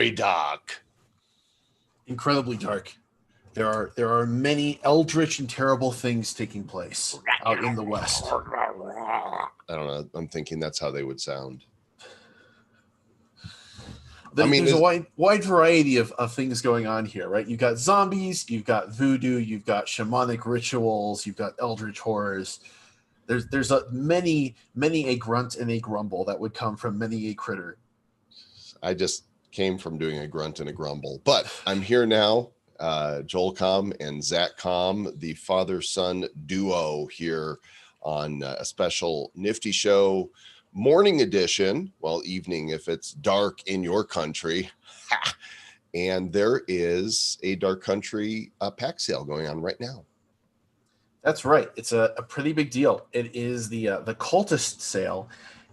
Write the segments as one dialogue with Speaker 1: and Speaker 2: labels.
Speaker 1: very dark.
Speaker 2: Incredibly dark. There are many eldritch and terrible things taking place out in the west.
Speaker 1: I don't know. I'm thinking that's how they would sound.
Speaker 2: There's a wide variety of things going on here, right? You've got zombies, you've got voodoo, you've got shamanic rituals, you've got eldritch horrors. There's many a grunt and a grumble that would come from many a critter.
Speaker 1: I just came from doing a grunt and a grumble, but I'm here now. Joel Com and Zach Com, the father-son duo here on a special Nifty Show morning edition. Well, evening if it's dark in your country. And there is a Dark Country pack sale going on right now.
Speaker 2: That's right. It's a pretty big deal. It is the Cultist sale,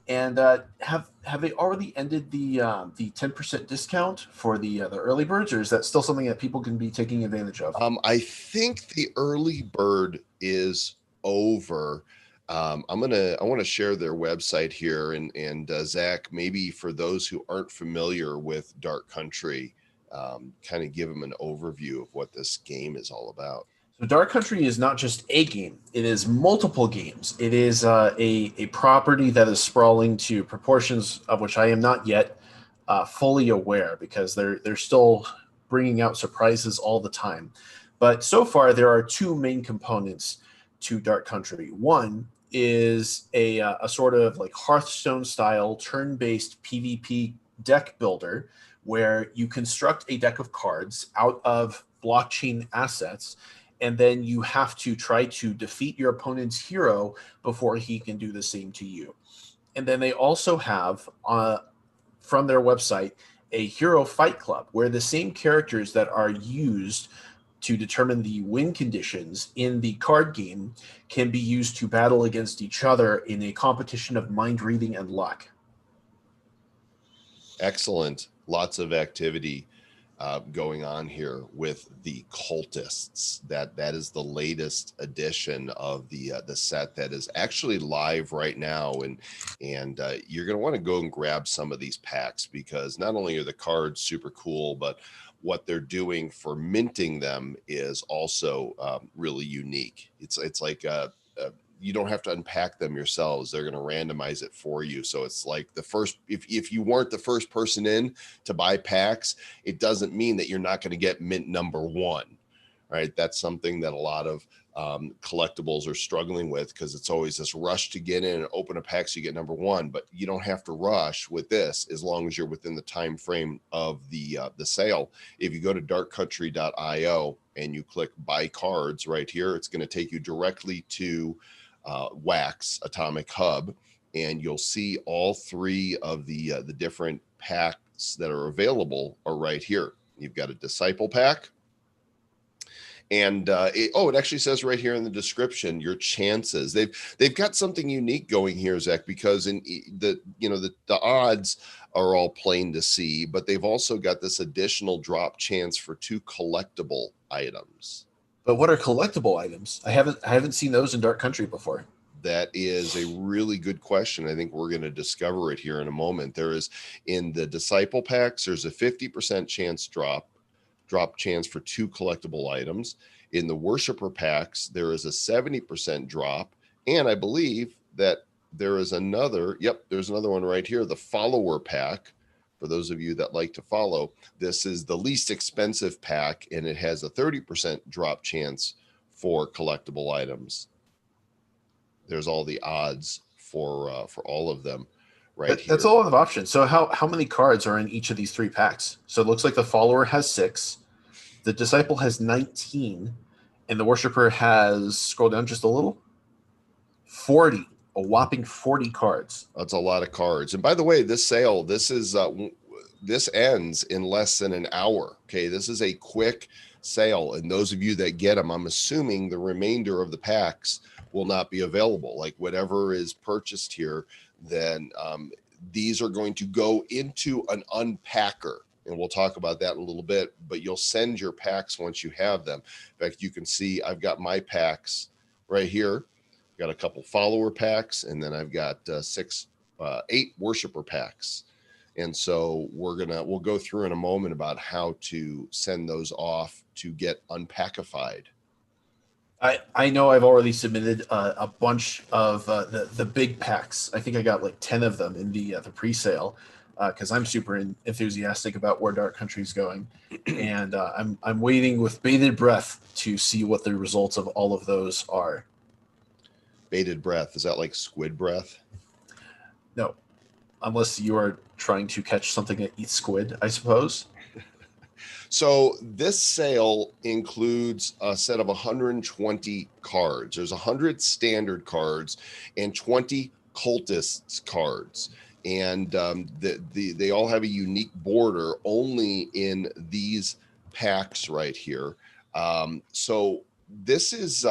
Speaker 2: and have they already ended the 10% discount for the early birds, or is that still something that people can be taking advantage of?
Speaker 1: I think the early bird is over. I want to share their website here, and Zach, maybe for those who aren't familiar with Dark Country, kind of give them an overview of what this game is all about.
Speaker 2: So Dark Country is not just a game; it is multiple games. It is a property that is sprawling to proportions of which I am not yet fully aware, because they're still bringing out surprises all the time. But so far, there are two main components to Dark Country. One is a sort of like Hearthstone style turn-based PvP deck builder, where you construct a deck of cards out of blockchain assets, and then you have to try to defeat your opponent's hero before he can do the same to you. And then they also have, from their website, a hero fight club, where the same characters that are used to determine the win conditions in the card game can be used to battle against each other in a competition of mind reading and luck.
Speaker 1: Excellent. Lots of activity going on here with the Cultists. That is the latest edition of the set that is actually live right now, and you're going to want to go and grab some of these packs, because not only are the cards super cool, but what they're doing for minting them is also really unique. It's like you don't have to unpack them yourselves. They're going to randomize it for you. So it's like the first, if you weren't the first person in to buy packs, it doesn't mean that you're not going to get mint number one, right? That's something that a lot of collectibles are struggling with, because it's always this rush to get in and open a pack so you get number one. But you don't have to rush with this, as long as you're within the time frame of the sale. If you go to darkcountry.io and you click buy cards right here, it's going to take you directly to Wax Atomic Hub, and you'll see all three of the different packs that are available are right here. You've got a Disciple pack, and it actually says right here in the description your chances. They've got something unique going here, Zach, because in the odds are all plain to see, but they've also got this additional drop chance for 2 collectible items.
Speaker 2: But what are collectible items? I haven't seen those in Dark Country before.
Speaker 1: That is a really good question. I think we're going to discover it here in a moment. There is, in the Disciple packs, there's a 50% chance drop chance for 2 collectible items. In the Worshipper packs, there is a 70% drop. And I believe that there is there's another one right here, the Follower pack. For those of you that like to follow, this is the least expensive pack, and it has a 30% drop chance for collectible items. There's all the odds for all of them right here.
Speaker 2: That's a lot of options. So how many cards are in each of these 3 packs? So it looks like the Follower has 6, the Disciple has 19, and the Worshipper has, scroll down just a little, 40. A whopping 40 cards.
Speaker 1: That's a lot of cards. And by the way, this sale, this ends in less than an hour. Okay, this is a quick sale, and those of you that get them, I'm assuming the remainder of the packs will not be available. Like whatever is purchased here, then these are going to go into an unpacker, and we'll talk about that in a little bit. But you'll send your packs once you have them. In fact, you can see I've got my packs right here. Got a couple Follower packs, and then I've got 8 Worshipper packs. And so we'll go through in a moment about how to send those off to get unpackified.
Speaker 2: I know I've already submitted a bunch of the big packs. I think I got like 10 of them in the pre-sale because I'm super enthusiastic about where Dark Country is going, and I'm waiting with bated breath to see what the results of all of those are.
Speaker 1: Bated breath, is that like squid breath?
Speaker 2: No, unless you are trying to catch something that eats squid, I suppose.
Speaker 1: So this sale includes a set of 120 cards. There's 100 standard cards and 20 cultists cards. And they all have a unique border only in these packs right here. So this is,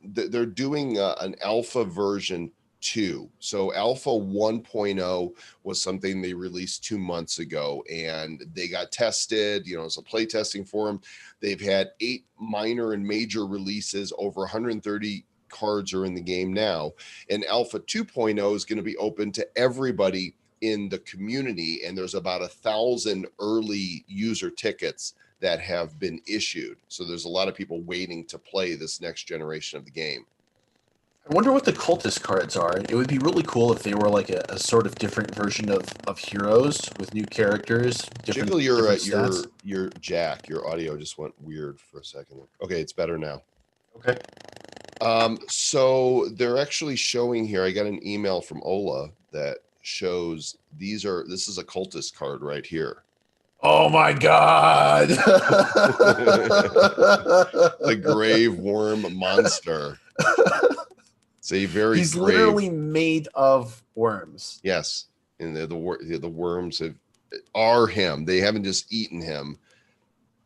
Speaker 1: they're doing an alpha version 2. So alpha 1.0 was something they released 2 months ago, and they got tested, it's a play testing for them. They've had 8 minor and major releases. Over 130 cards are in the game now, and alpha 2.0 is going to be open to everybody in the community, and there's about 1,000 early user tickets that have been issued. So there's a lot of people waiting to play this next generation of the game.
Speaker 2: I wonder what the cultist cards are. It would be really cool if they were like a sort of different version of heroes with new characters.
Speaker 1: Jiggle your jack. Your audio just went weird for a second. Okay, it's better now.
Speaker 2: Okay.
Speaker 1: So they're actually showing here. I got an email from Ola that shows this is a cultist card right here.
Speaker 2: Oh my god.
Speaker 1: The grave worm monster.
Speaker 2: He's literally made of worms.
Speaker 1: Yes, and the worms are him. They haven't just eaten him.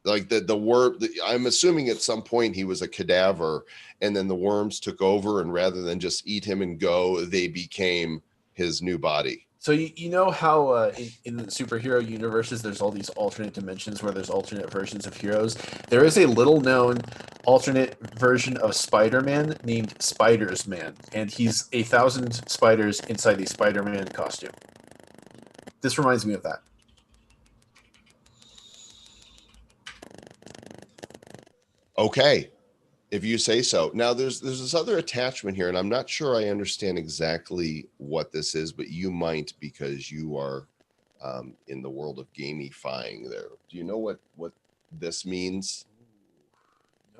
Speaker 1: Like the worm. I'm assuming at some point he was a cadaver, and then the worms took over, and rather than just eat him and go, they became his new body.
Speaker 2: So you know how in the superhero universes there's all these alternate dimensions where there's alternate versions of heroes? There is a little-known alternate version of Spider-Man named Spiders-Man, and he's 1,000 spiders inside the Spider-Man costume. This reminds me of that.
Speaker 1: Okay, if you say so. Now there's this other attachment here, and I'm not sure I understand exactly what this is, but you might, because you are in the world of gamifying there. Do you know what this means?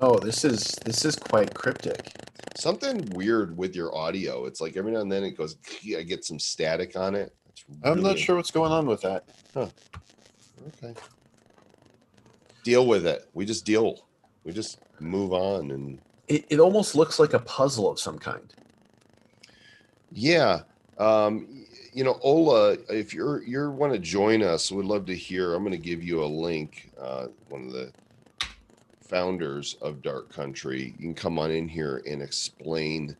Speaker 2: No, this is quite cryptic.
Speaker 1: Something weird with your audio. It's like every now and then it goes, I get some static on it.
Speaker 2: I'm not sure what's going on with that.
Speaker 1: Huh. Okay. Deal with it. We just move on, and
Speaker 2: it almost looks like a puzzle of some kind.
Speaker 1: Yeah. Ola, if you want to join us, we'd love to hear. I'm going to give you a link. One of the founders of Dark Country, you can come on in here and explain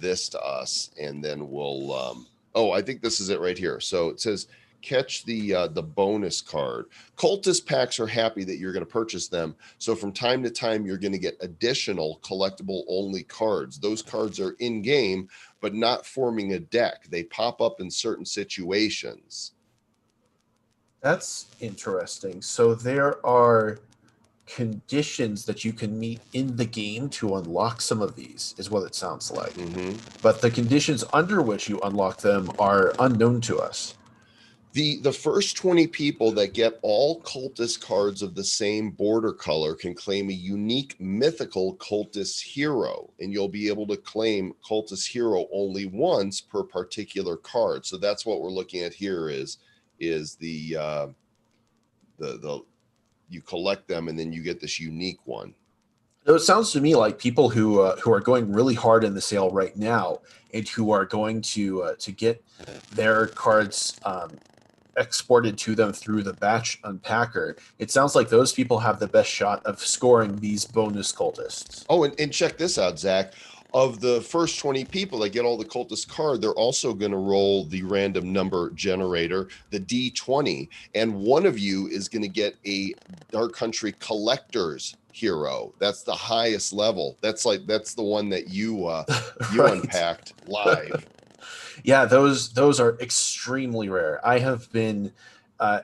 Speaker 1: this to us, and then we'll I think this is it right here. So it says catch the bonus card. Cultist packs are happy that you're going to purchase them. So from time to time, you're going to get additional collectible only cards. Those cards are in game, but not forming a deck. They pop up in certain situations.
Speaker 2: That's interesting. So there are conditions that you can meet in the game to unlock some of these, is what it sounds like.
Speaker 1: Mm-hmm.
Speaker 2: But the conditions under which you unlock them are unknown to us.
Speaker 1: The first 20 people that get all cultist cards of the same border color can claim a unique mythical cultist hero, and you'll be able to claim cultist hero only once per particular card. So that's what we're looking at here is the you collect them and then you get this unique one.
Speaker 2: So it sounds to me like people who are going really hard in the sale right now and who are going to get their cards exported to them through the batch unpacker, it sounds like those people have the best shot of scoring these bonus cultists.
Speaker 1: Oh, and check this out, Zach. Of the first 20 people that get all the cultist card, they're also going to roll the random number generator, the D20, and one of you is going to get a Dark Country Collectors hero. That's the highest level. That's the one that you
Speaker 2: Right.
Speaker 1: unpacked live.
Speaker 2: Yeah, those are extremely rare. I have been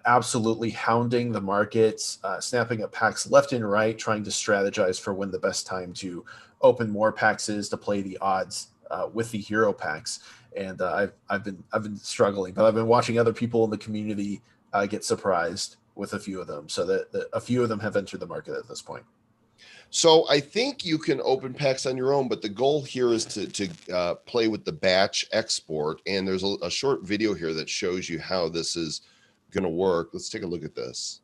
Speaker 2: absolutely hounding the markets, snapping up packs left and right, trying to strategize for when the best time to open more packs is to play the odds with the hero packs. And I've been struggling, but I've been watching other people in the community get surprised with a few of them. So that a few of them have entered the market at this point.
Speaker 1: So I think you can open packs on your own, but the goal here is to play with the batch export. And there's a short video here that shows you how this is going to work. Let's take a look at this.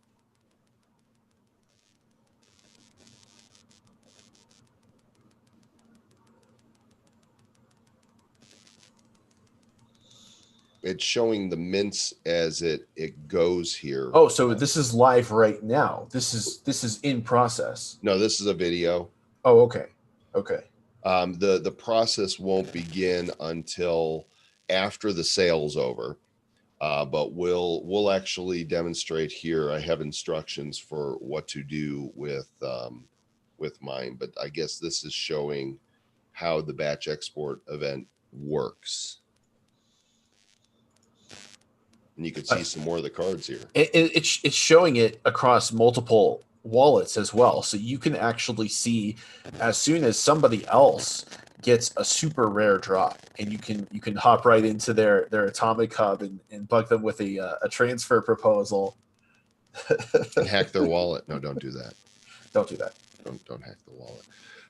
Speaker 1: It's showing the mints as it goes here.
Speaker 2: Oh, so this is live right now. This is in process.
Speaker 1: No, this is a video.
Speaker 2: Oh, okay. Okay.
Speaker 1: The process won't begin until after the sale's over. But we'll actually demonstrate here. I have instructions for what to do with mine, but I guess this is showing how the batch export event works. And you can see some more of the cards here.
Speaker 2: It's showing it across multiple wallets as well, so you can actually see as soon as somebody else gets a super rare drop, and you can hop right into their atomic hub and bug them with a transfer proposal
Speaker 1: and hack their wallet. No, don't do that.
Speaker 2: Don't do that.
Speaker 1: Don't hack the wallet.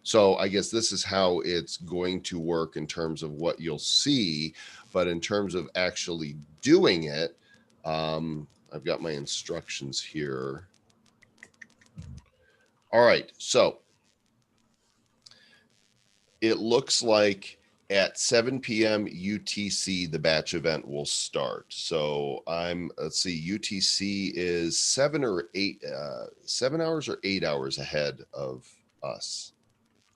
Speaker 1: So I guess this is how it's going to work in terms of what you'll see, but in terms of actually doing it, I've got my instructions here. All right, so it looks like at 7 p.m. UTC, the batch event will start. So let's see, UTC is 7 hours or 8 hours ahead of us.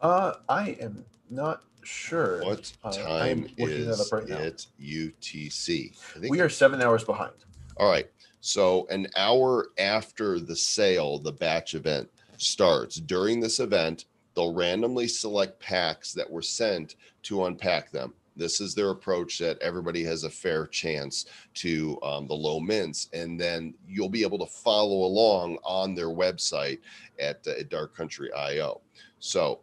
Speaker 2: I am not sure.
Speaker 1: What time is
Speaker 2: right
Speaker 1: it UTC?
Speaker 2: We are 7 hours behind.
Speaker 1: All right. So an hour after the sale, the batch event starts. During this event, they'll randomly select packs that were sent to unpack them. This is their approach, that everybody has a fair chance to the low mints. And then you'll be able to follow along on their website at Dark Country IO. So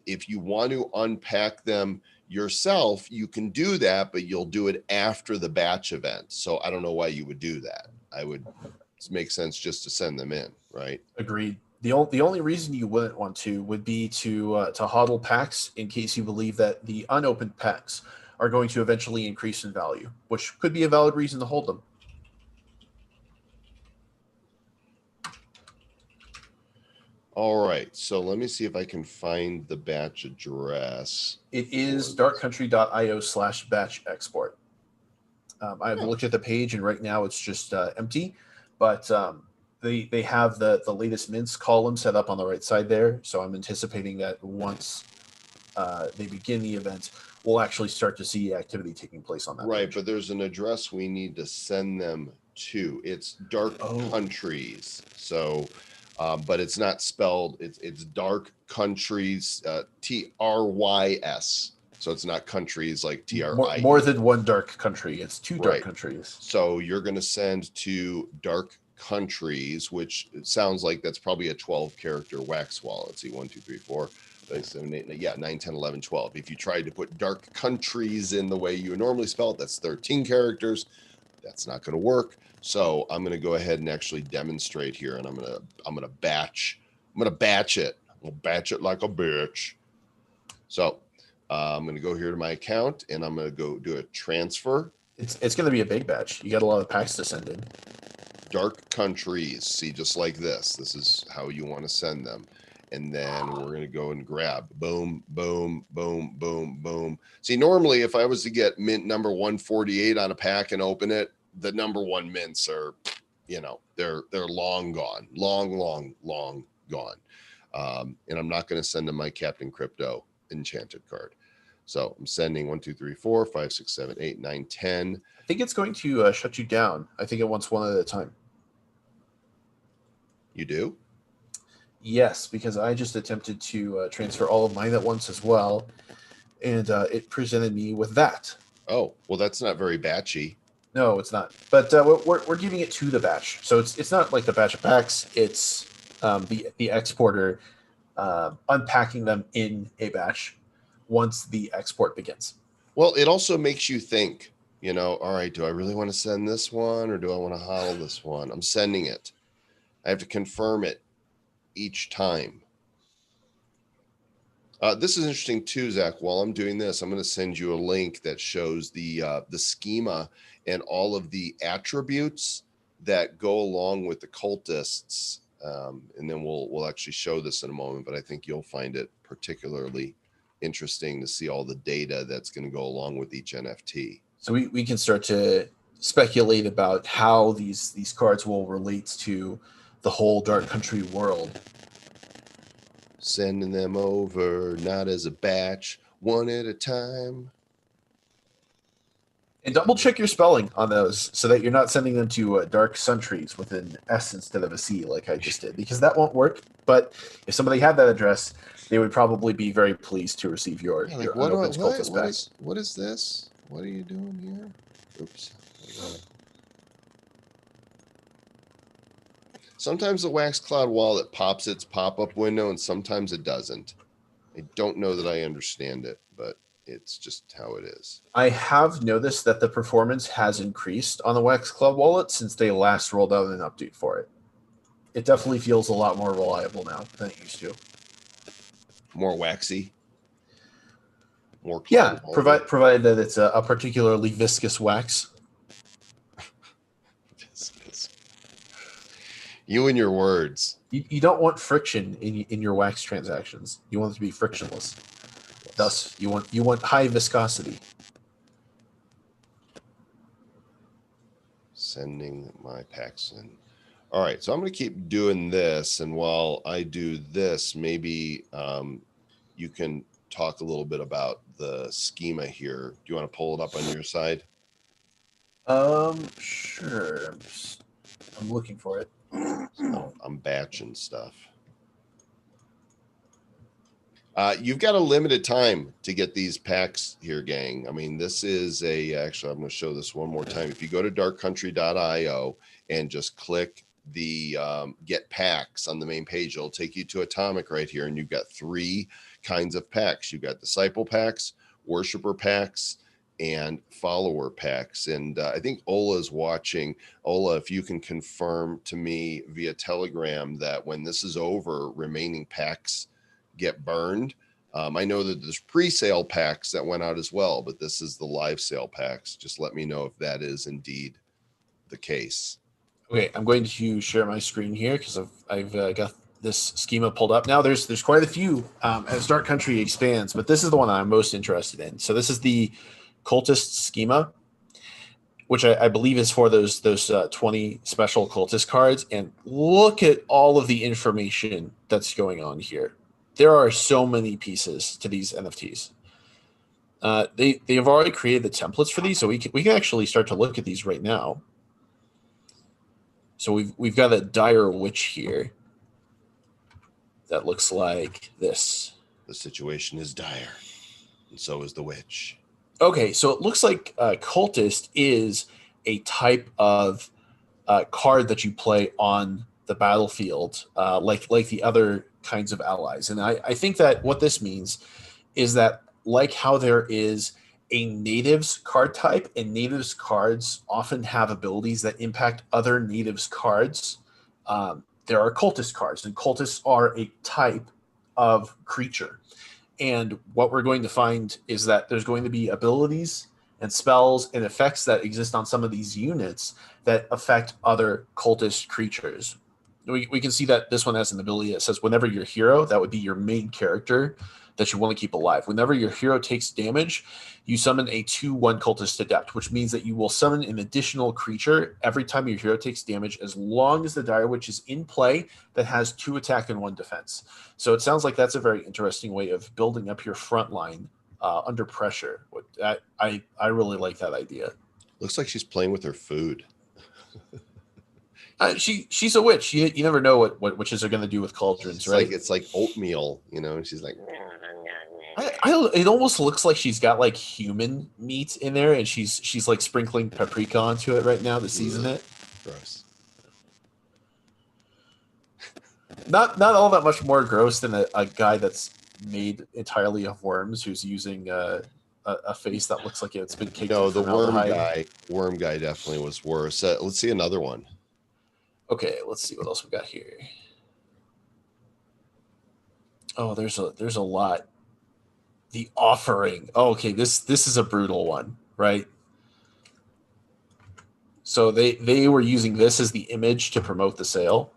Speaker 1: if you want to unpack them yourself, you can do that, but you'll do it after the batch event. So I don't know why you would do that. It makes sense just to send them in, right?
Speaker 2: Agreed. The only reason you wouldn't want to would be to hodl packs in case you believe that the unopened packs are going to eventually increase in value, which could be a valid reason to hold them.
Speaker 1: All right, so let me see if I can find the batch address.
Speaker 2: It is darkcountry.io/batch export. I've looked at the page, and right now it's just empty, but they have the latest mints column set up on the right side there. So I'm anticipating that once they begin the event, we'll actually start to see activity taking place on that.
Speaker 1: Right,
Speaker 2: page.
Speaker 1: but there's an address we need to send them to. It's Dark Countries. So, but it's not spelled. It's Dark Countries, TRYS. So it's not countries like TRI.
Speaker 2: More than one dark country. It's two dark countries.
Speaker 1: So you're going to send to Dark Countries, which it sounds like that's probably a 12-character wax wallet. Let's see, 1, 2, 3, 4, 5, 7, 8, 9, 9, 10, 11, 12. If you tried to put Dark Countries in the way you would normally spell it, that's 13 characters. That's not going to work. So I'm going to go ahead and actually demonstrate here, and I'm going to batch it. I'll batch it like a bitch. So I'm going to go here to my account, and I'm going to go do a transfer.
Speaker 2: It's going to be a big batch. You got a lot of packs to send in.
Speaker 1: Dark Countries. See, just like this. This is how you want to send them. And then we're going to go and grab. Boom, boom, boom, boom, boom. See, normally if I was to get mint number 148 on a pack and open it, the number one mints are, they're long gone. Long gone. And I'm not going to send them my Captain Crypto enchanted card. So I'm sending 1, 2, 3, 4, 5, 6, 7, 8, 9, 10.
Speaker 2: I think it's going to shut you down. I think it wants one at a time.
Speaker 1: You do?
Speaker 2: Yes, because I just attempted to transfer all of mine at once as well, and it presented me with that.
Speaker 1: Oh, well, that's not very batchy.
Speaker 2: No, it's not. But we're giving it to the batch, so it's not like the batch of packs. It's the exporter unpacking them in a batch once the export begins.
Speaker 1: Well, it also makes you think, all right, do I really want to send this one or do I want to hodl this one? I'm sending it. I have to confirm it each time. This is interesting too, Zach. While I'm doing this, I'm going to send you a link that shows the schema and all of the attributes that go along with the cultists. And then we'll actually show this in a moment, but I think you'll find it particularly interesting to see all the data that's going to go along with each NFT.
Speaker 2: So we can start to speculate about how these cards will relate to the whole Dark Country world.
Speaker 1: Sending them over, not as a batch, one at a time.
Speaker 2: And double check your spelling on those so that you're not sending them to dark countries with an S instead of a C like I just did, because that won't work. But if somebody had that address, they would probably be very pleased to receive your Unopened Cultist pack.
Speaker 1: What is this? What are you doing here? Oops. Sometimes the Wax Cloud wallet pops its pop-up window and sometimes it doesn't. I don't know that I understand it, but it's just how it is.
Speaker 2: I have noticed that the performance has increased on the Wax Cloud wallet since they last rolled out an update for it. It definitely feels a lot more reliable now than it used to.
Speaker 1: More waxy.
Speaker 2: More cloud. Yeah, provided that it's a particularly viscous wax.
Speaker 1: Viscous. You and your words.
Speaker 2: You don't want friction in your wax transactions. You want it to be frictionless. Yes. Thus, you want high viscosity.
Speaker 1: Sending my packs in. All right, so I'm going to keep doing this, and while I do this, maybe you can talk a little bit about the schema here. Do you want to pull it up on your side?
Speaker 2: Sure. I'm looking for it.
Speaker 1: I'm batching stuff. You've got a limited time to get these packs here, gang. I mean, this is actually, I'm going to show this one more time. If you go to darkcountry.io and just click the get packs on the main page, it'll take you to Atomic right here. And you've got 3 kinds of packs. You've got disciple packs, worshiper packs, and follower packs. And I think Ola is watching. Ola, if you can confirm to me via Telegram that when this is over, remaining packs get burned. I know that there's pre-sale packs that went out as well, but this is the live sale packs. Just let me know if that is indeed the case.
Speaker 2: Okay, I'm going to share my screen here because I've got this schema pulled up. Now there's quite a few as Dark Country expands, but this is the one I'm most interested in. So this is the Cultist schema, which I believe is for those 20 special Cultist cards. And look at all of the information that's going on here. There are so many pieces to these NFTs. They have already created the templates for these, so we can actually start to look at these right now. So we've got a dire witch here that looks like this.
Speaker 1: The situation is dire, and so is the witch.
Speaker 2: Okay, so it looks like Cultist is a type of card that you play on the battlefield, like the other kinds of allies. And I think that what this means is that, like how there is a natives card type, and natives cards often have abilities that impact other natives cards, there are cultist cards, and cultists are a type of creature. And what we're going to find is that there's going to be abilities and spells and effects that exist on some of these units that affect other cultist creatures. We can see that this one has an ability that says whenever your hero, that would be your main character that you want to keep alive, whenever your hero takes damage, you summon a 2/1 cultist adept, which means that you will summon an additional creature every time your hero takes damage, as long as the dire witch is in play that has 2 attack and 1 defense. So it sounds like that's a very interesting way of building up your front line under pressure. I really like that idea.
Speaker 1: Looks like she's playing with her food.
Speaker 2: She's a witch. You never know what witches are going to do with cauldrons, right?
Speaker 1: It's like oatmeal, and she's like.
Speaker 2: It almost looks like she's got like human meat in there, and she's like sprinkling paprika onto it right now to season
Speaker 1: Ugh,
Speaker 2: it.
Speaker 1: gross.
Speaker 2: Not all that much more gross than a guy that's made entirely of worms who's using a face that looks like it's been caked in
Speaker 1: No, the
Speaker 2: formaldehyde.
Speaker 1: worm guy definitely was worse. Let's see another one.
Speaker 2: Okay, let's see what else we got here. Oh, there's a lot. The offering. Oh, okay, this is a brutal one, right? So they were using this as the image to promote the sale.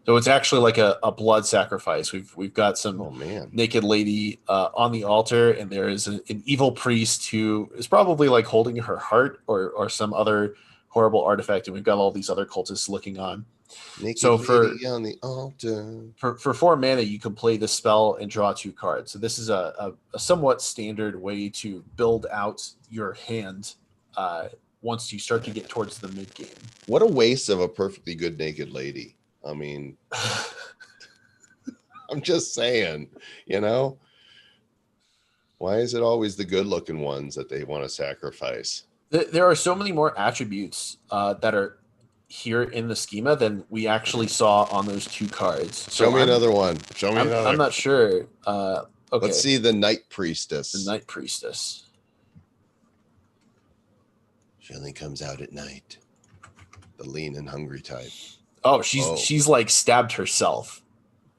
Speaker 2: So it's actually like a blood sacrifice. We've got some
Speaker 1: Oh man.
Speaker 2: naked lady on the altar, and there is an evil priest who is probably like holding her heart or some other horrible artifact, and we've got all these other cultists looking on.
Speaker 1: Naked
Speaker 2: So
Speaker 1: lady on the altar.
Speaker 2: for 4 mana, you can play the spell and draw 2 cards. So this is a somewhat standard way to build out your hand once you start to get towards the mid game.
Speaker 1: What a waste of a perfectly good naked lady. I mean, I'm just saying, you know, why is it always the good looking ones that they want to sacrifice?
Speaker 2: There are so many more attributes that are here in the schema than we actually saw on those 2 cards. So
Speaker 1: Show me another one. Show me another.
Speaker 2: I'm not sure. Okay.
Speaker 1: Let's see the Night Priestess.
Speaker 2: The Night Priestess.
Speaker 1: She only comes out at night. The lean and hungry type.
Speaker 2: Oh, she's like stabbed herself.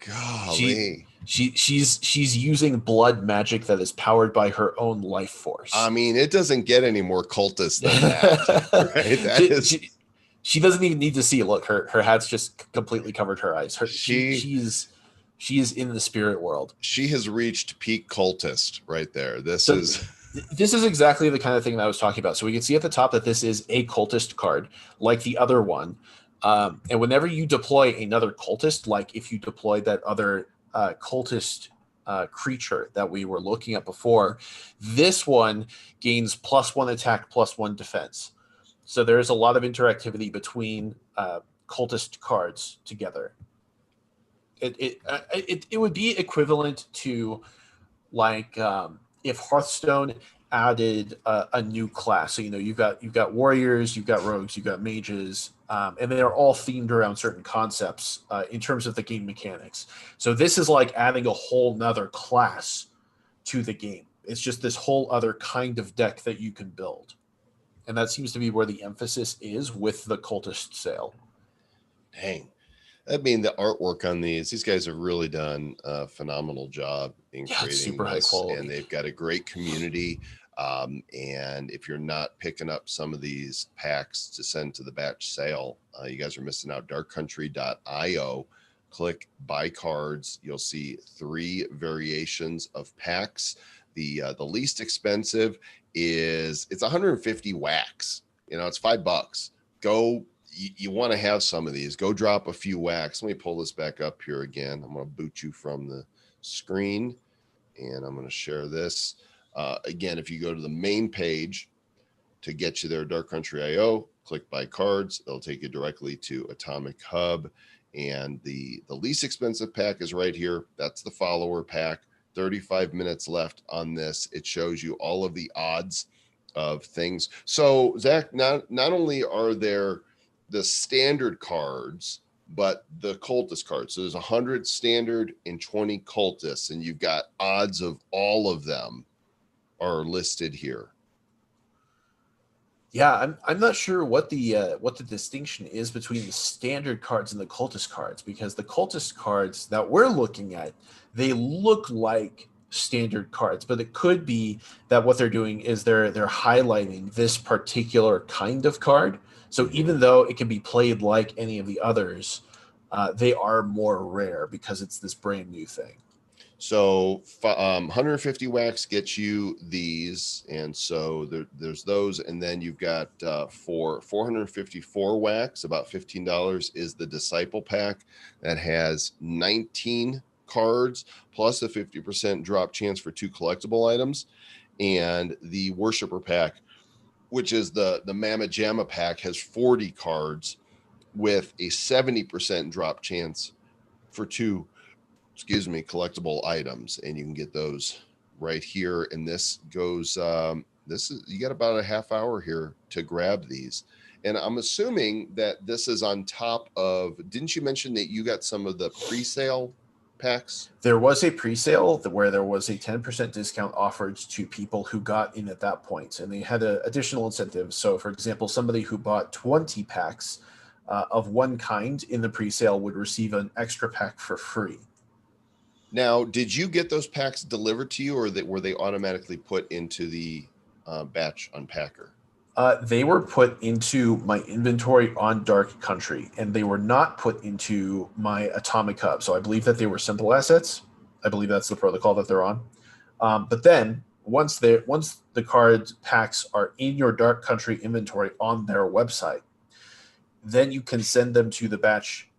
Speaker 1: Golly.
Speaker 2: She's using blood magic that is powered by her own life force.
Speaker 1: I mean, it doesn't get any more cultist than that. Right?
Speaker 2: She doesn't even need to see. Look, her hat's just completely covered her eyes. She is in the spirit world.
Speaker 1: She has reached peak cultist right there. This
Speaker 2: is exactly the kind of thing that I was talking about. So we can see at the top that this is a cultist card, like the other one. And whenever you deploy another cultist, like if you deployed that other cultist creature that we were looking at before, this one gains +1 attack, +1 defense. So there's a lot of interactivity between cultist cards together. It would be equivalent to like if Hearthstone added a new class. So you've got warriors, you've got rogues, you've got mages, and they're all themed around certain concepts in terms of the game mechanics. So this is like adding a whole nother class to the game. It's just this whole other kind of deck that you can build. And that seems to be where the emphasis is with the cultist sale.
Speaker 1: Dang. I mean, the artwork on these guys have really done a phenomenal job in creating
Speaker 2: super
Speaker 1: this,
Speaker 2: high quality.
Speaker 1: And they've got a great community. And if you're not picking up some of these packs to send to the batch sale, you guys are missing out. darkcountry.io. Click buy cards. You'll see 3 variations of packs. The least expensive it's 150 wax. It's $5. Go. You want to have some of these. Go drop a few wax. Let me pull this back up here again. I'm going to boot you from the screen, and I'm going to share this. Again, if you go to the main page to get you there, darkcountry.io, click buy cards. It'll take you directly to Atomic Hub, and the least expensive pack is right here. That's the follower pack. 35 minutes left on this. It shows you all of the odds of things. So Zach, not only are there the standard cards, but the cultist cards. So there's 100 standard and 20 cultists, and you've got odds of all of them are listed here.
Speaker 2: Yeah, I'm not sure what the distinction is between the standard cards and the cultist cards, because the cultist cards that we're looking at, they look like standard cards, but it could be that what they're doing is they're highlighting this particular kind of card. So even though it can be played like any of the others, they are more rare because it's this brand new thing.
Speaker 1: So 150 wax gets you these, and so there's those, and then you've got for 454 wax, about $15, is the Disciple pack that has 19 cards plus a 50% drop chance for 2 collectible items, and the Worshipper pack, which is the Mamma Jamma pack, has 40 cards with a 70% drop chance for 2 collectible items, and you can get those right here, and this goes. This is, you got about a half hour here to grab these, and I'm assuming that this is on top of. Didn't you mention that you got some of the pre-sale packs?
Speaker 2: There was a pre-sale where there was a 10% discount offered to people who got in at that point, and they had additional incentives. So, for example, somebody who bought 20 packs of one kind in the pre-sale would receive an extra pack for free.
Speaker 1: Now, did you get those packs delivered to you, or were they automatically put into the batch unpacker?
Speaker 2: They were put into my inventory on Dark Country, and they were not put into my Atomic Hub. So I believe that they were simple assets. I believe that's the protocol that they're on. But then once the card packs are in your Dark Country inventory on their website, then you can send them to the batch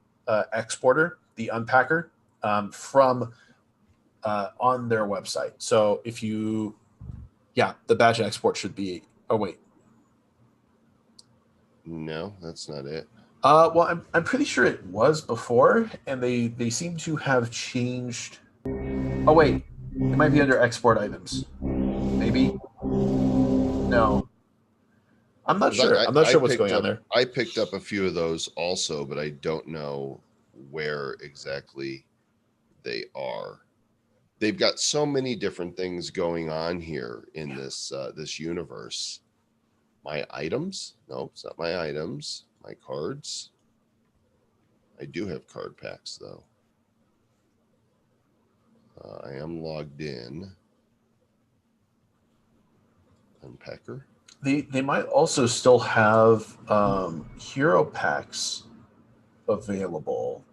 Speaker 2: exporter, the unpacker, from on their website. So if you, yeah, the batch export should be. Oh wait.
Speaker 1: No, that's not it.
Speaker 2: Well, I'm pretty sure it was before, and they seem to have changed. Oh wait, it might be under export items. Maybe. No, I'm not
Speaker 1: 'Cause
Speaker 2: sure. I'm not sure what's going on there.
Speaker 1: I picked up a few of those also, but I don't know where exactly they are. They've got so many different things going on here in this this universe. My items? No, it's not my items. My cards. I do have card packs though. I am logged in. Unpacker.
Speaker 2: They might also still have hero packs available.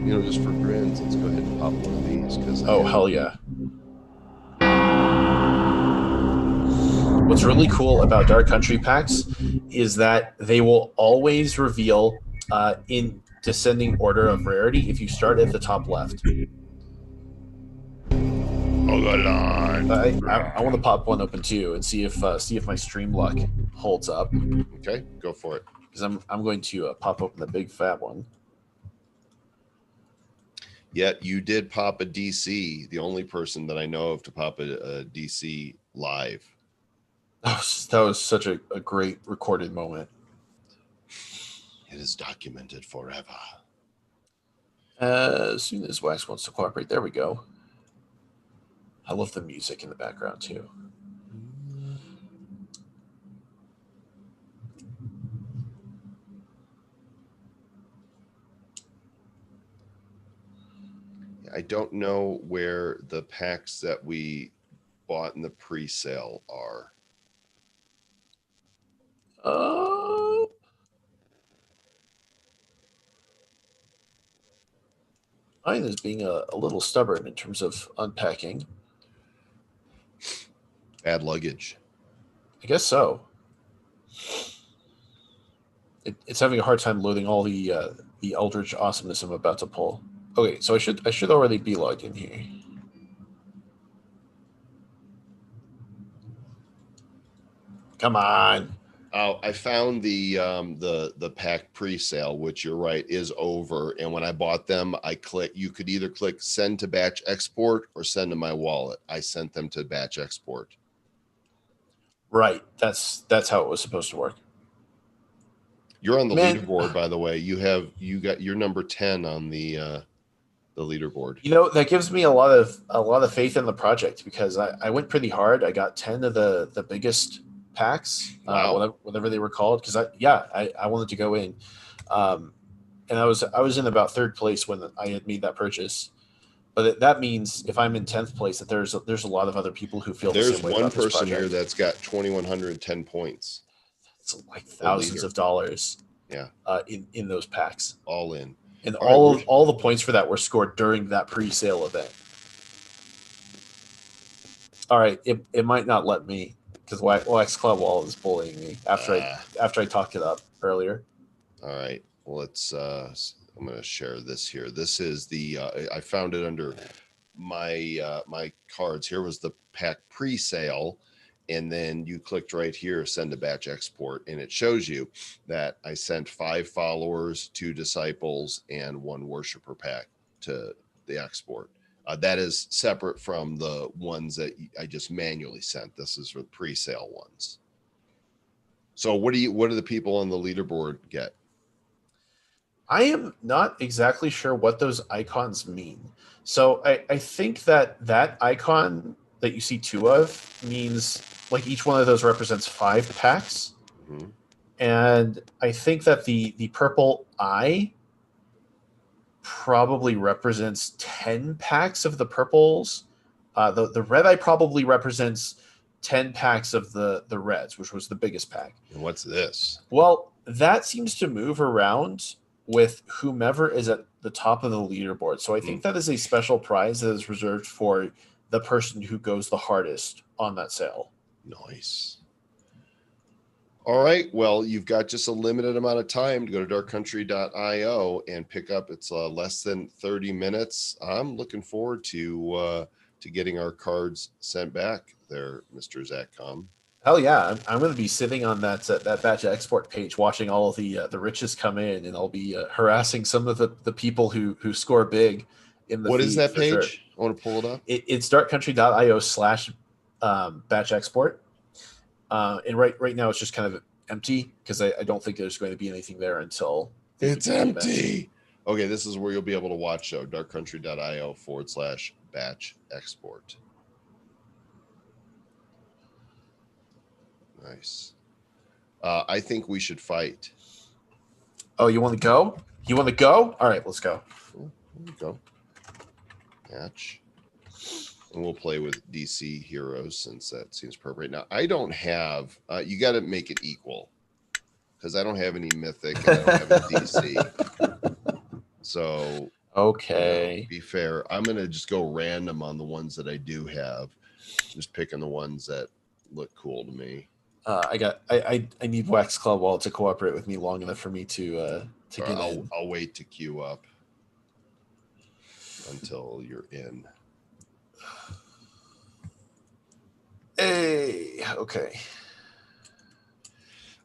Speaker 1: You know, just for grins, let's go ahead and pop one of these because
Speaker 2: hell yeah. What's really cool about Dark Country packs is that they will always reveal in descending order of rarity if you start at the top left. I want to pop one open too and see if my stream luck holds up.
Speaker 1: Okay, go for it.
Speaker 2: Because I'm going to pop open the big fat one.
Speaker 1: Yet you did pop a DC, the only person that I know of to pop a DC live.
Speaker 2: That was such a great recorded moment.
Speaker 1: It is documented forever.
Speaker 2: As soon as Wax wants to cooperate, there we go. I love the music in the background too.
Speaker 1: I don't know where the packs that we bought in the pre-sale are.
Speaker 2: Mine is being a little stubborn in terms of unpacking.
Speaker 1: Bad luggage.
Speaker 2: I guess so. It's having a hard time loading all the eldritch awesomeness I'm about to pull. Okay, so I should already be logged in here. Come on.
Speaker 1: Oh, I found the pack pre-sale, which you're right is over. And when I bought them, you could either click send to batch export or send to my wallet. I sent them to batch export.
Speaker 2: Right. That's how it was supposed to work.
Speaker 1: You're on the leaderboard, by the way. You got your number 10 on the leaderboard.
Speaker 2: You know, that gives me a lot of faith in the project because I went pretty hard. I got 10 of the biggest packs,
Speaker 1: wow.
Speaker 2: whatever they were called, because I wanted to go in, and I was in about third place when I had made that purchase. But that means if I'm in 10th place, that there's a lot of other people who feel the same way about this project.
Speaker 1: There's one person here that's got 2,110 points.
Speaker 2: It's like thousands of dollars.
Speaker 1: Yeah.
Speaker 2: In those packs.
Speaker 1: All in.
Speaker 2: And all the points for that were scored during that pre-sale event. All right, it might not let me because Wax Club Wall is bullying me after I talked it up earlier.
Speaker 1: All right. Well, let's. I'm going to share this here. This is the. I found it under my my cards. Here was the pack pre-sale, and then you clicked right here, send to batch export, and it shows you that I sent 5 followers, 2 disciples, and 1 worshiper pack. to the export. That is separate from the ones that I just manually sent. This is for pre-sale ones. So what do the people on the leaderboard get?
Speaker 2: I am not exactly sure what those icons mean. So I think that icon that you see two of means like each one of those represents 5 packs.
Speaker 1: Mm-hmm.
Speaker 2: And I think that the purple eye probably represents 10 packs of the purples. The red eye probably represents 10 packs of the reds, which was the biggest pack.
Speaker 1: And what's this?
Speaker 2: Well, that seems to move around with whomever is at the top of the leaderboard. So I think that is a special prize that is reserved for the person who goes the hardest on that sale.
Speaker 1: Nice. All right. Well, you've got just a limited amount of time to go to darkcountry.io and pick up. It's less than 30 minutes. I'm looking forward to getting our cards sent back there, Mr. Zachcom.
Speaker 2: Hell yeah! I'm going to be sitting on that batch export page, watching all of the riches come in, and I'll be harassing some of the people who score big in the
Speaker 1: What
Speaker 2: feed,
Speaker 1: is that page?
Speaker 2: Sure.
Speaker 1: I want to pull it up.
Speaker 2: It's darkcountry.io/batch export. And right now it's just kind of empty because I don't think there's going to be anything there until
Speaker 1: it's empty. Okay, this is where you'll be able to watch darkcountry.io/batch export. Nice. I think we should fight.
Speaker 2: Oh, you want to go? You want to go? All right, let's go.
Speaker 1: Here we go. Match. And we'll play with DC heroes since that seems appropriate. Now, I don't have, you got to make it equal because I don't have any mythic and I don't have any DC. So,
Speaker 2: okay.
Speaker 1: Be fair. I'm going to just go random on the ones that I do have. Just picking the ones that look cool to me.
Speaker 2: I need Wax Club Wallet to cooperate with me long enough for me to get in.
Speaker 1: I'll wait to queue up until you're in.
Speaker 2: Hey, okay.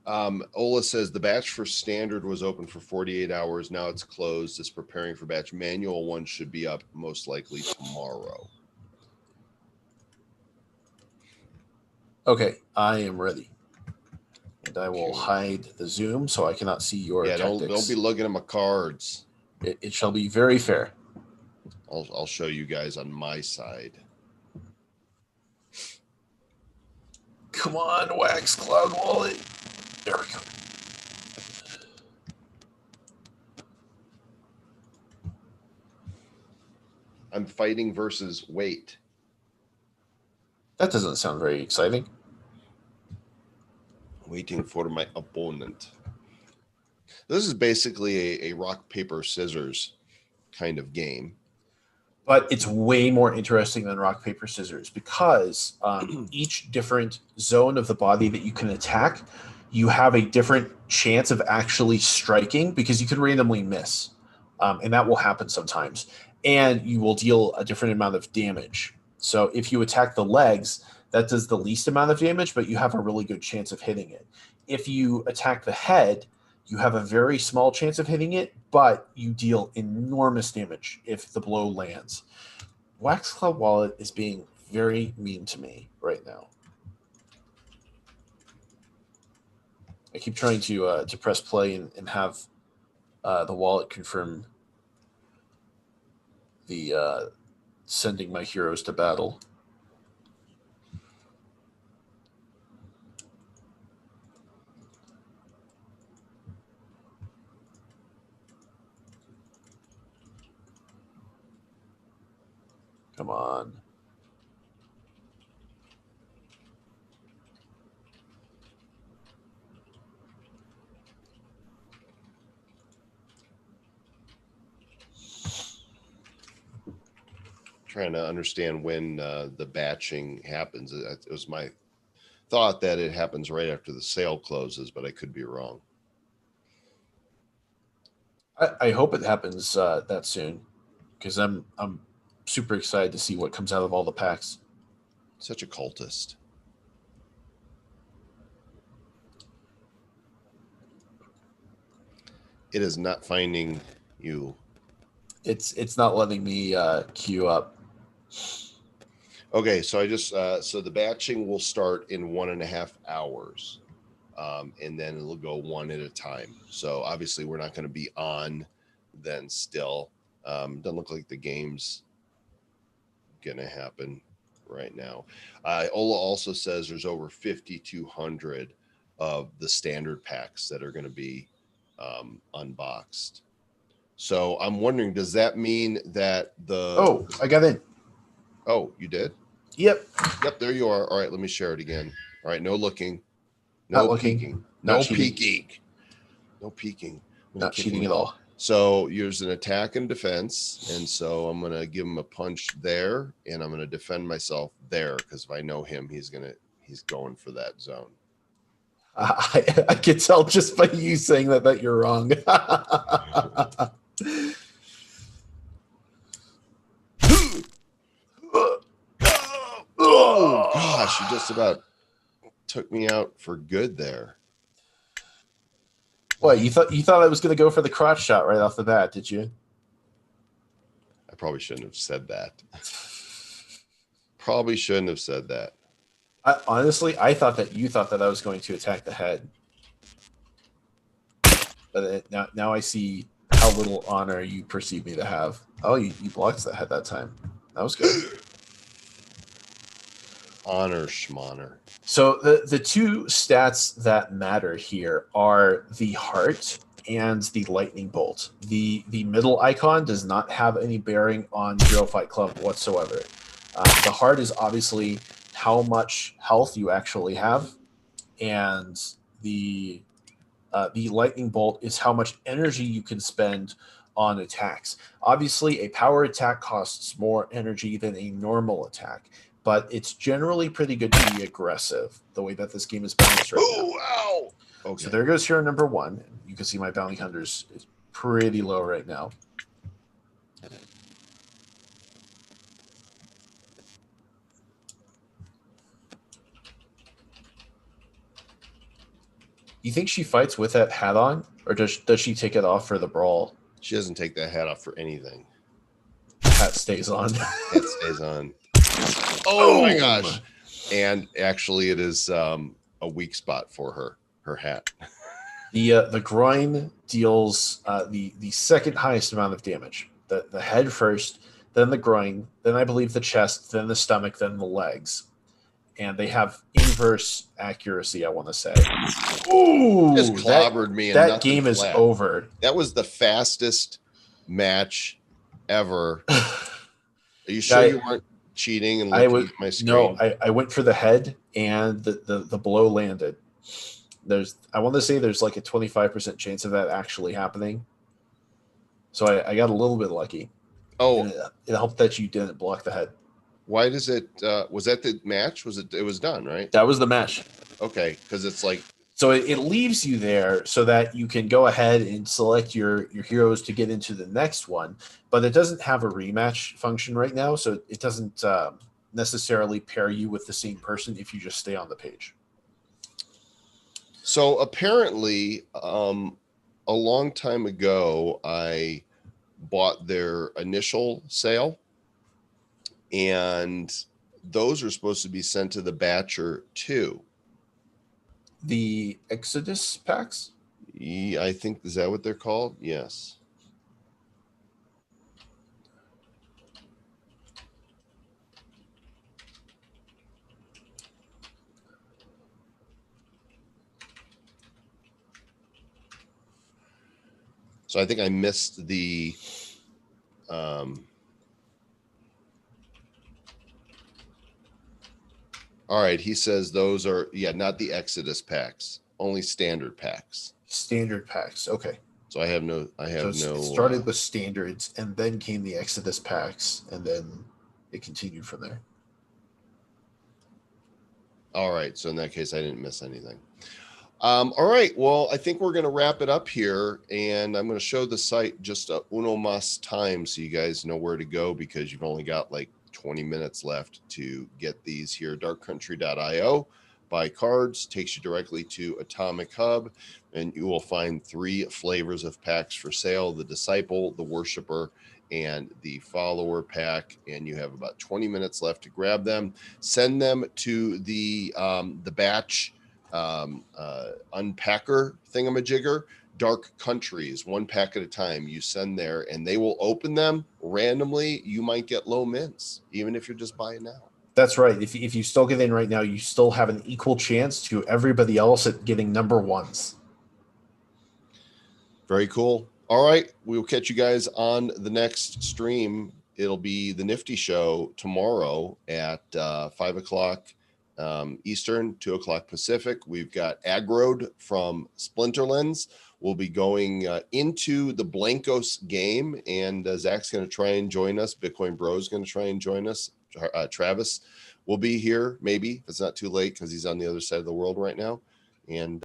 Speaker 1: Ola says the batch for standard was open for 48 hours. Now it's closed. It's preparing for batch. Manual one should be up most likely tomorrow.
Speaker 2: Okay, I am ready. And I will hide the zoom so I cannot see your tactics.
Speaker 1: Don't be looking at my cards.
Speaker 2: It shall be very fair.
Speaker 1: I'll show you guys on my side.
Speaker 2: Come on, Wax Cloud Wallet. There we go.
Speaker 1: I'm fighting versus weight.
Speaker 2: That doesn't sound very exciting.
Speaker 1: Waiting for my opponent. This is basically a rock, paper, scissors kind of game.
Speaker 2: But it's way more interesting than rock, paper, scissors because each different zone of the body that you can attack, you have a different chance of actually striking because you can randomly miss. And that will happen sometimes. And you will deal a different amount of damage. So if you attack the legs, that does the least amount of damage, but you have a really good chance of hitting it. If you attack the head, you have a very small chance of hitting it, but you deal enormous damage if the blow lands. Wax Club Wallet is being very mean to me right now. I keep trying to press play and have the wallet confirm the sending my heroes to battle. Come on.
Speaker 1: Trying to understand when the batching happens. It was my thought that it happens right after the sale closes, but I could be wrong.
Speaker 2: I hope it happens that soon because I'm super excited to see what comes out of all the packs.
Speaker 1: Such a cultist. It is not finding you.
Speaker 2: It's not letting me queue up.
Speaker 1: Okay, so I just so the batching will start in 1.5 hours, and then it'll go one at a time. So obviously we're not going to be on then still. Doesn't look like the game's gonna happen right now. Ola also says there's over 5,200 of the standard packs that are going to be unboxed. So I'm wondering, does that mean that
Speaker 2: Oh, I got in.
Speaker 1: Oh, you did?
Speaker 2: Yep.
Speaker 1: Yep, there you are. All right, let me share it again. All right, no looking. No
Speaker 2: Not looking.
Speaker 1: peeking.
Speaker 2: Not
Speaker 1: No
Speaker 2: cheating.
Speaker 1: peeking. No peeking.
Speaker 2: Not cheating at all.
Speaker 1: So there's an attack and defense, and so I'm gonna give him a punch there, and I'm gonna defend myself there because if I know him, he's going for that zone.
Speaker 2: I can tell just by you saying that you're wrong.
Speaker 1: Oh gosh, you just about took me out for good there.
Speaker 2: What, you thought I was going to go for the crotch shot right off the bat, did you?
Speaker 1: I probably shouldn't have said that. Probably shouldn't have said that.
Speaker 2: Honestly, I thought that you thought that I was going to attack the head. But now I see how little honor you perceive me to have. Oh, you blocked the head that time. That was good.
Speaker 1: Honor schmoner.
Speaker 2: So the two stats that matter here are the heart and the lightning bolt. The middle icon does not have any bearing on Hero Fight Club whatsoever. The heart is obviously how much health you actually have, and the lightning bolt is how much energy you can spend on attacks. Obviously, a power attack costs more energy than a normal attack, but it's generally pretty good to be aggressive, the way that this game is balanced right now.
Speaker 1: Wow. Okay.
Speaker 2: So there goes hero number one. You can see my bounty hunters is pretty low right now. You think she fights with that hat on, or does she take it off for the brawl?
Speaker 1: She doesn't take that hat off for anything.
Speaker 2: Hat stays on.
Speaker 1: Hat stays on. Oh my gosh. And actually it is a weak spot for her hat.
Speaker 2: The groin deals the second highest amount of damage. The head first, then the groin, then I believe the chest, then the stomach, then the legs. And they have inverse accuracy, I want to say. Ooh,
Speaker 1: just clobbered me. And
Speaker 2: that game is over.
Speaker 1: That was the fastest match ever. Are you sure you weren't cheating and looking at my screen?
Speaker 2: No, I went for the head, and the blow landed. I want to say there's like a 25% chance of that actually happening. So I got a little bit lucky.
Speaker 1: Oh,
Speaker 2: it helped that you didn't block the head.
Speaker 1: Why does it? Was that the match? It was done, right?
Speaker 2: That was the match.
Speaker 1: Okay, because it's like.
Speaker 2: So it leaves you there so that you can go ahead and select your heroes to get into the next one, but it doesn't have a rematch function right now, so it doesn't necessarily pair you with the same person if you just stay on the page.
Speaker 1: So apparently, a long time ago, I bought their initial sale, and those are supposed to be sent to the Batcher too.
Speaker 2: The Exodus packs?
Speaker 1: Yeah, I think, is that what they're called? Yes. So I think I missed the all right, he says those are not the Exodus packs, only standard packs.
Speaker 2: Standard packs, okay.
Speaker 1: So it
Speaker 2: started with standards, and then came the Exodus packs, and then it continued from there.
Speaker 1: All right, so in that case, I didn't miss anything. All right, well, I think we're going to wrap it up here, and I'm going to show the site just uno mas time so you guys know where to go, because you've only got like 20 minutes left to get these here. darkcountry.io. Buy cards, takes you directly to Atomic Hub, and you will find 3 flavors of packs for sale: the Disciple, the Worshipper, and the follower pack, and you have about 20 minutes left to grab them. Send them to the batch unpacker thingamajigger. Dark Countries, 1 pack at a time. You send there, and they will open them randomly. You might get low mints, even if you're just buying now.
Speaker 2: That's right. If you still get in right now, you still have an equal chance to everybody else at getting number ones.
Speaker 1: Very cool. All right. We'll catch you guys on the next stream. It'll be the Nifty Show tomorrow at 5 o'clock Eastern, 2 o'clock Pacific. We've got Aggroed from Splinterlands. We'll be going into the Blankos game, and Zach's going to try and join us. Bitcoin Bro's going to try and join us. Travis will be here, maybe, if it's not too late, because he's on the other side of the world right now. And